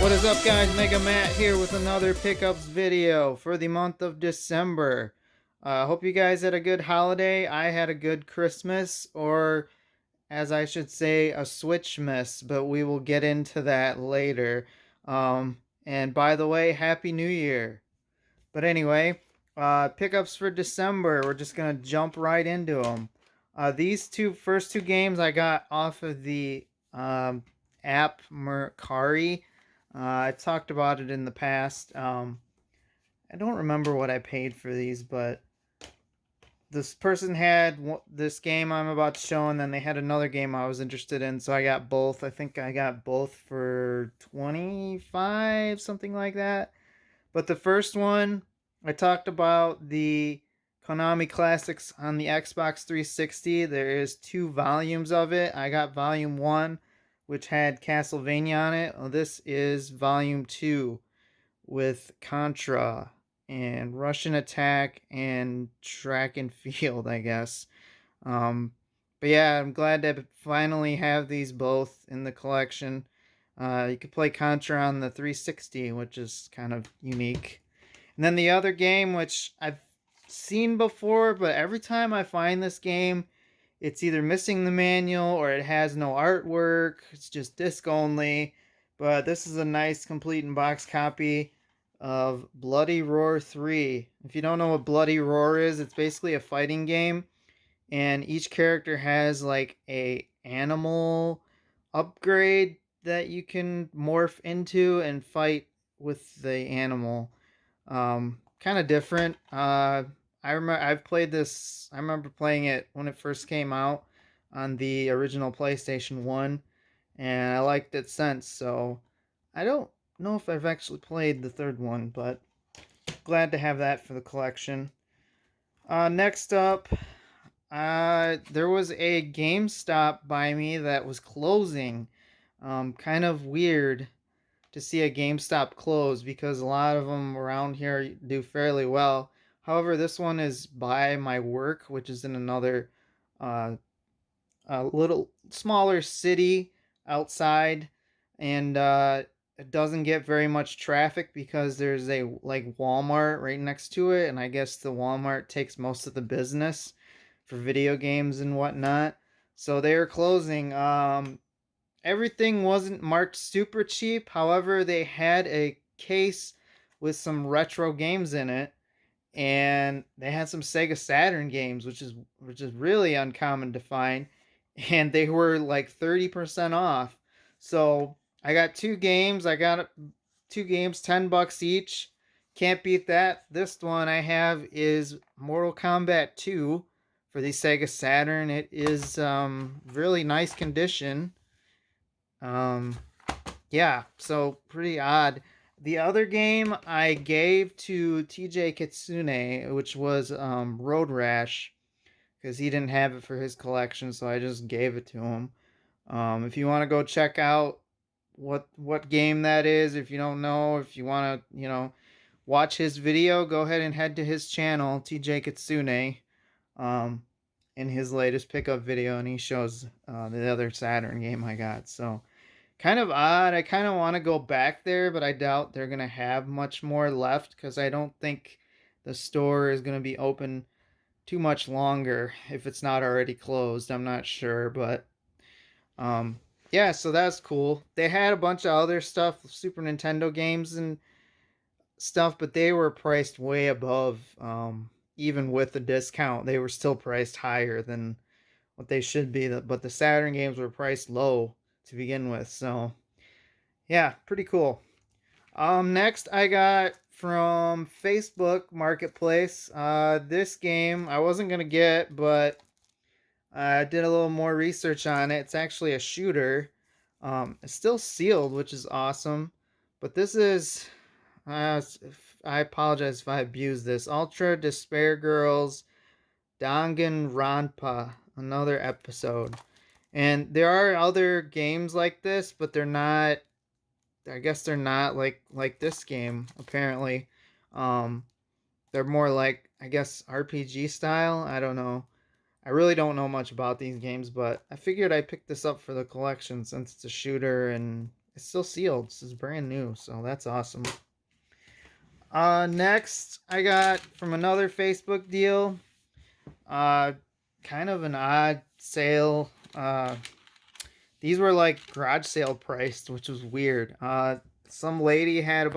What is up, guys? Mega Matt here with another pickups video for the month of December. Hope you guys had a good holiday. I had a good Christmas, or as I should say, a Switchmas, but we will get into that later. And by the way, Happy New Year. But anyway, pickups for December. We're just gonna jump right into them. These first two games I got off of the app Mercari. I've talked about it in the past. I don't remember what I paid for these, but this person had this game I'm about to show, and then they had another game I was interested in, so I got both. I think I got both for 25, something like that. But the first one, I talked about the Konami Classics on the Xbox 360. There is 2 volumes of it. I got volume 1, which had Castlevania on it. Well, this is volume 2 with Contra and Russian Attack and Track and Field, I guess. Um, but yeah, I'm glad to finally have these both in the collection. You could play Contra on the 360, which is kind of unique. And then the other game, which I've seen before, but every time I find this game, it's either missing the manual or it has no artwork. It's just disc only. But this is a nice complete in box copy of Bloody Roar 3. If you don't know what Bloody Roar is, it's basically a fighting game, and each character has like a animal upgrade that you can morph into and fight with the animal. Kind of different. I've played this. I remember playing it when it first came out on the original PlayStation 1, and I liked it since. So I don't know if I've actually played the third one, but glad to have that for the collection. Next up, there was a GameStop by me that was closing. Kind of weird to see a GameStop close because a lot of them around here do fairly well. However, this one is by my work, which is in another a little smaller city outside, and it doesn't get very much traffic because there's a like Walmart right next to it, and I guess the Walmart takes most of the business for video games and whatnot. So they are closing. Everything wasn't marked super cheap. However, they had a case with some retro games in it, and they had some Sega Saturn games, which is really uncommon to find, and they were like 30% off. So I got 2 games. I got 2 games, $10 each. Can't beat that. This one I have is Mortal Kombat 2 for the Sega Saturn. It is really nice condition. Um, yeah, so pretty odd. The other game I gave to TJ Kitsune, which was Road Rash, because he didn't have it for his collection, so I just gave it to him. If you want to go check out what game that is, if you don't know, if you want to, watch his video, go ahead and head to his channel, TJ Kitsune, um, in his latest pickup video, and he shows the other Saturn game I got. So kind of odd. I kind of want to go back there, but I doubt they're going to have much more left because I don't think the store is going to be open too much longer if it's not already closed. I'm not sure, but um yeah, so that's cool. They had a bunch of other stuff, Super Nintendo games and stuff, but they were priced way above even with the discount. They were still priced higher than what they should be, but the Saturn games were priced low to begin with. So yeah, pretty cool. Next I got from Facebook Marketplace. This game I wasn't gonna get, but I did a little more research on it. It's actually a shooter. It's still sealed, which is awesome. But this is, I apologize if I abuse this. Ultra Despair Girls Danganronpa, another episode. And there are other games like this, but they're not. I guess they're not like this game. Apparently, um, they're more like, I guess, RPG style. I don't know. I really don't know much about these games, but I figured I'd pick this up for the collection since it's a shooter and It's still sealed. This is brand new, so that's awesome. Next, I got from another Facebook deal. Uh, Kind of an odd sale. These were like garage sale priced, which was weird. Some lady had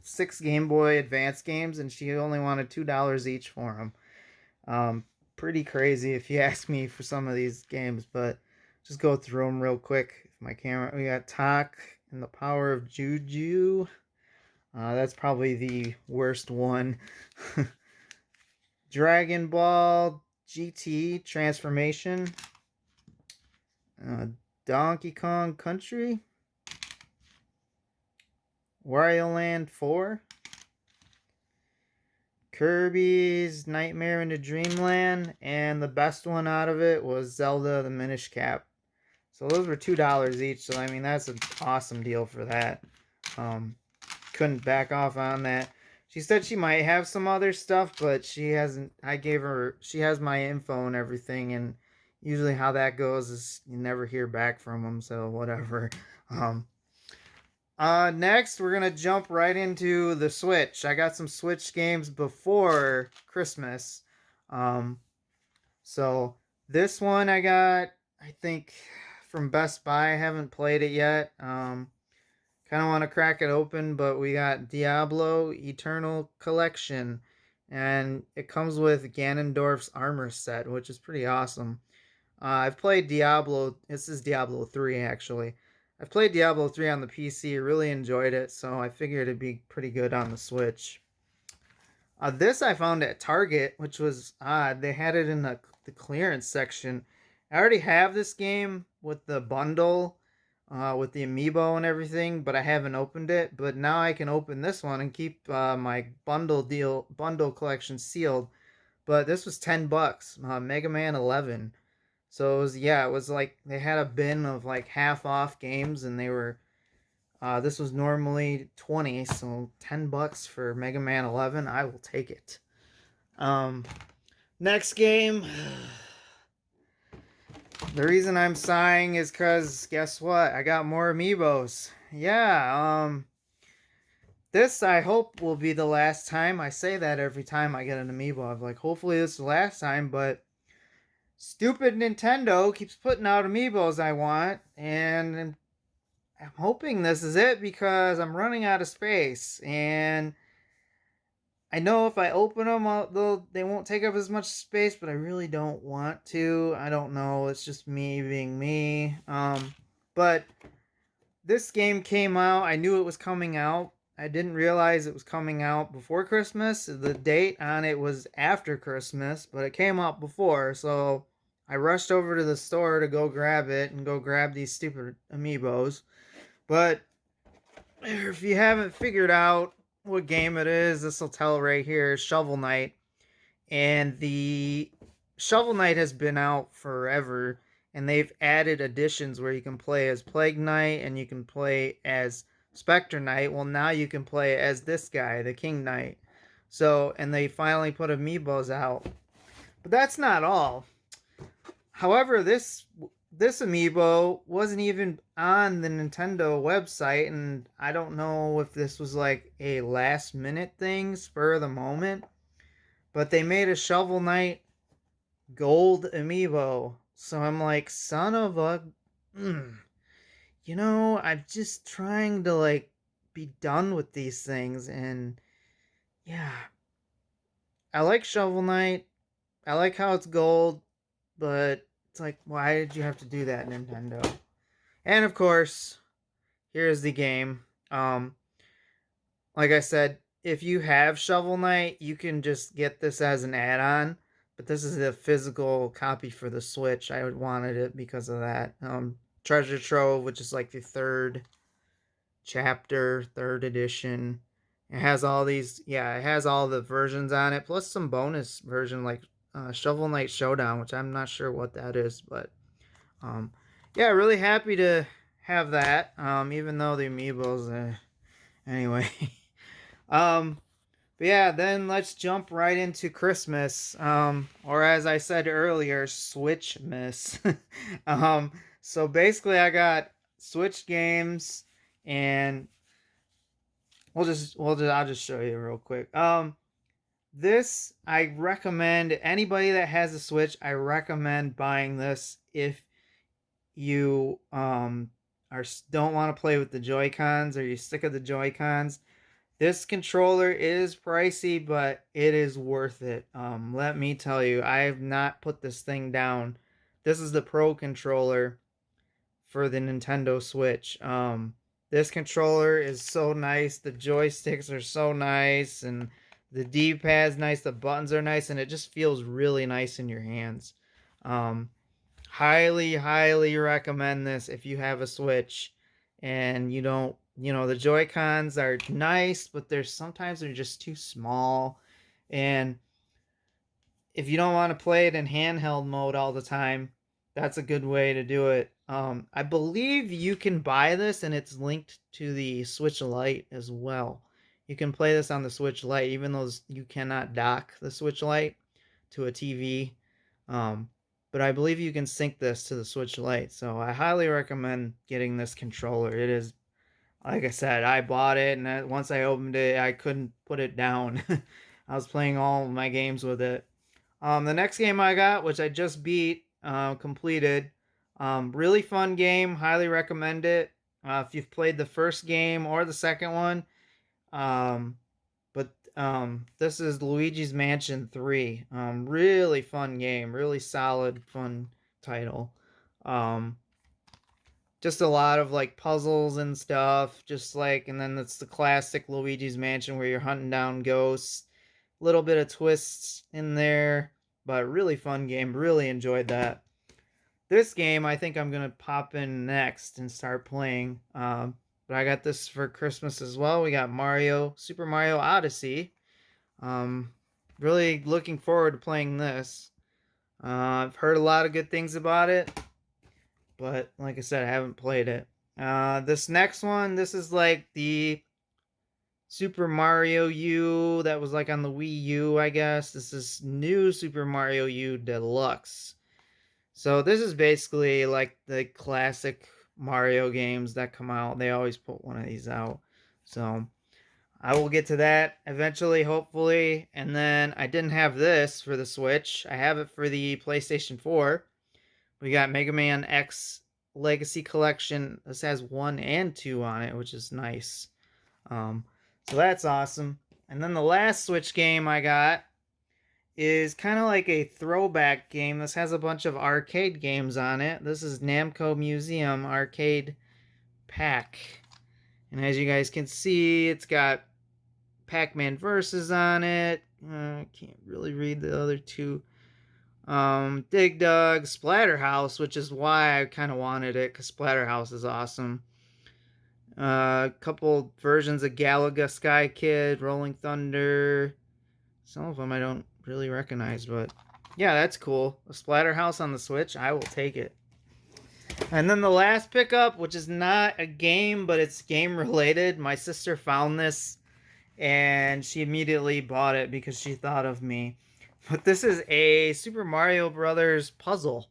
6 Game Boy Advance games, and she only wanted $2 each for them. Pretty crazy if you ask me for some of these games, but just go through them real quick. My camera, we got Talk and the Power of Juju. That's probably the worst one. Dragon Ball GT Transformation. Uh, Donkey Kong Country. Wario Land 4. Kirby's Nightmare into Dreamland, and the best one out of it was Zelda the Minish Cap. So those were $2 each, so I mean that's an awesome deal for that. Couldn't back off on that. She said she might have some other stuff, but she hasn't. She has my info and everything, and usually how that goes is you never hear back from them, so whatever. Next, we're gonna jump right into the Switch. I got some Switch games before Christmas. Um, so this one I got, I think, from Best Buy. I haven't played it yet. Kind of want to crack it open, but we got Diablo Eternal Collection, and it comes with Ganondorf's armor set, which is pretty awesome. I've played Diablo. This is Diablo 3, actually. I've played Diablo 3 on the PC, really enjoyed it, so I figured it'd be pretty good on the Switch. This I found at Target, which was odd. They had it in the clearance section. I already have this game with the bundle, with the amiibo and everything, but I haven't opened it. But now I can open this one and keep my bundle collection sealed. But this was $10, Mega Man 11. So it was like they had a bin of like half off games, and they were this was normally 20, so $10 for Mega Man 11. I will take it. Next game. The reason I'm sighing is because guess what? I got more amiibos. Yeah. This I hope will be the last time. I say that every time I get an amiibo. I'm like, hopefully this is the last time, but stupid Nintendo keeps putting out amiibos I want, and I'm hoping this is it because I'm running out of space, and I know if I open them, they won't take up as much space, but I really don't want to. I don't know. It's just me being me. But this game came out. I knew it was coming out. I didn't realize it was coming out before Christmas. The date on it was after Christmas, but it came out before, so I rushed over to the store to go grab it and go grab these stupid amiibos. But if you haven't figured out what game it is, this will tell right here. Shovel Knight. And the Shovel Knight has been out forever, and they've added additions where you can play as Plague Knight and you can play as Spectre Knight. Well, now you can play as this guy, the King Knight. So, and they finally put amiibos out. But that's not all. However, this amiibo wasn't even on the Nintendo website, and I don't know if this was like a last minute thing, spur of the moment, but they made a Shovel Knight gold amiibo. So I'm like, son of a... I'm just trying to like be done with these things, and yeah. I like Shovel Knight. I like how it's gold, but it's like, why did you have to do that, Nintendo? And of course, here's the game. Like I said, if you have Shovel Knight, you can just get this as an add-on. But this is a physical copy for the Switch. I wanted it because of that. Treasure Trove, which is like the third chapter, third edition. It has all these, it has all the versions on it, plus some bonus version like Shovel Knight Showdown, which I'm not sure what that is, but really happy to have that. Even though the amiibos, anyway. But yeah, then let's jump right into Christmas, or as I said earlier, Switchmas. So basically, I got Switch games and I'll just show you real quick. This I recommend anybody that has a Switch. I recommend buying this if you don't want to play with the Joy-Cons or you're sick of the Joy-Cons. This controller is pricey, but it is worth it. Let me tell you, I have not put this thing down. This is the Pro controller for the Nintendo Switch. This controller is so nice. The joysticks are so nice, and the D-pad's nice. The buttons are nice, and it just feels really nice in your hands. Highly, highly recommend this if you have a Switch and you don't, the Joy-Cons are nice, but sometimes they're just too small. And if you don't want to play it in handheld mode all the time, that's a good way to do it. I believe you can buy this and it's linked to the Switch Lite as well. You can play this on the Switch Lite, even though you cannot dock the Switch Lite to a TV. But I believe you can sync this to the Switch Lite. So I highly recommend getting this controller. It is, like I said, I bought it, and once I opened it, I couldn't put it down. I was playing all of my games with it. The next game I got, which I just beat, completed. Really fun game. Highly recommend it. If you've played the first game or the second one. But this is Luigi's Mansion 3. Really fun game. Really solid, fun title. Just a lot of like puzzles and stuff. And then it's the classic Luigi's Mansion where you're hunting down ghosts. Little bit of twists in there, but really fun game. Really enjoyed that. This game I think I'm gonna pop in next and start playing. But I got this for Christmas as well. We got Super Mario Odyssey. Really looking forward to playing this. I've heard a lot of good things about it, but like I said, I haven't played it. This next one, this is like the Super Mario U that was like on the Wii U, I guess. This is new Super Mario U Deluxe. So this is basically like the classic Mario games that come out. They always put one of these out. So I will get to that eventually, hopefully. And then I didn't have this for the Switch. I have it for the PlayStation 4. We got Mega Man X Legacy Collection. This has 1 and 2 on it, which is nice. So that's awesome. And then the last Switch game I got is kind of like a throwback game. This has a bunch of arcade games on it. This is Namco Museum Arcade Pack. And as you guys can see, it's got Pac-Man Versus on it. I can't really read the other two. Dig Dug, Splatterhouse, which is why I kind of wanted it, because Splatterhouse is awesome. A couple versions of Galaga Sky Kid, Rolling Thunder. Some of them I don't really recognize, but yeah, that's cool. A Splatterhouse on the Switch, I will take it. And then the last pickup, which is not a game, but it's game related. My sister found this and she immediately bought it because she thought of me. But this is a Super Mario Brothers puzzle.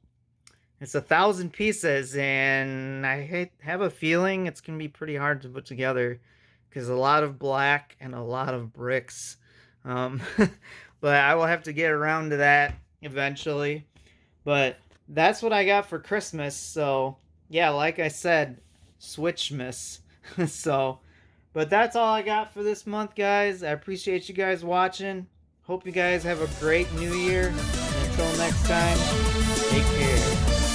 It's 1,000 pieces, and I have a feeling it's going to be pretty hard to put together because a lot of black and a lot of bricks. But I will have to get around to that eventually. But that's what I got for Christmas. So, yeah, like I said, Switchmas. But that's all I got for this month, guys. I appreciate you guys watching. Hope you guys have a great new year. And until next time, take care.